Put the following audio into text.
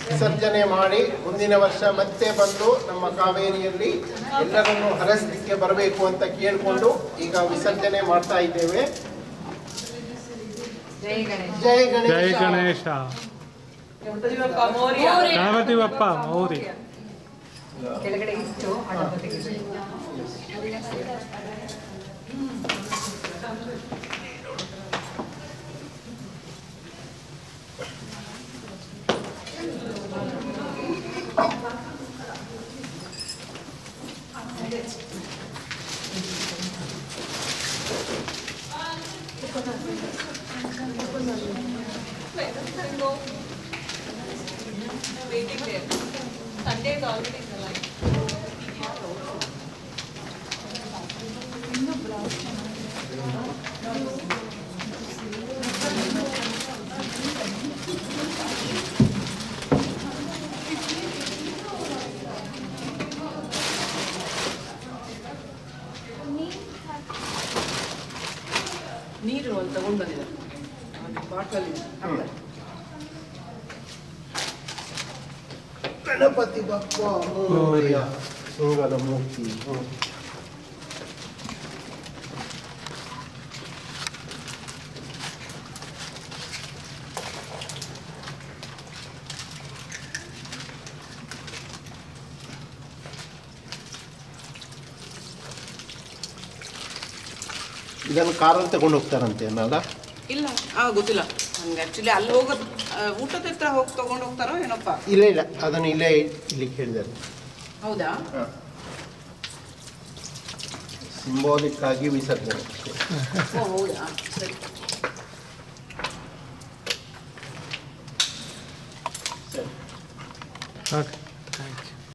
ವಿಸರ್ಜನೆ ಮಾಡಿ ಮುಂದಿನ ವರ್ಷ ಮತ್ತೆ ಬಂದು ನಮ್ಮ ಕಾವೇರಿಯಲ್ಲಿ ಎಲ್ಲರನ್ನು ಹರಸಲಿಕ್ಕೆ ಬರಬೇಕು ಅಂತ ಕೇಳಿಕೊಂಡು ಈಗ ವಿಸರ್ಜನೆ ಮಾಡ್ತಾ ಇದ್ದೇವೆ. ಜೈ ಗಣೇಶ. ಜೈ ಗಣೇಶ. ಗಣಪತಿ ಬಪ್ಪ ಮೌರ್ಯ. ಕೆಳಗಡೆ ಇಟ್ಟು waiting there. Sunday is already in the line. ನೀರು ಅಲ್ಲಿ ತಗೊಂಡು ಬಂದಿದ್ದಾರೆ ಬಾಟಲ್. ಗಣಪತಿ ಬಪ್ಪ ಮೋರ್ಯ. ಸಿಂಗದ ಮೂರ್ತಿ. ಇದನ್ನು ಕಾರಲ್ಲಿ ತಗೊಂಡು ಹೋಗ್ತಾರಂತೆ ಅಲ್ಲ? ಇಲ್ಲ ಗೊತ್ತಿಲ್ಲ ನನಗೆ ಆ್ಯಕ್ಚುಲಿ ಅಲ್ಲಿ ಹೋಗೋದು ಊಟದ ಹತ್ರ ಹೋಗಿ ತಗೊಂಡು ಹೋಗ್ತಾರೋ ಏನಪ್ಪ. ಇಲ್ಲ ಇಲ್ಲ, ಅದನ್ನು ಇಲ್ಲೇ ಇಲ್ಲಿ ಹೇಳಿದ್ದಾರೆ. ಹೌದಾ? ಸಿಂಬಾಲಿಕ್ ಆಗಿ ವಿಸರ್ಜನೆ. ಓ ಹೌದಾ, ಸರಿ. Okay, thank you.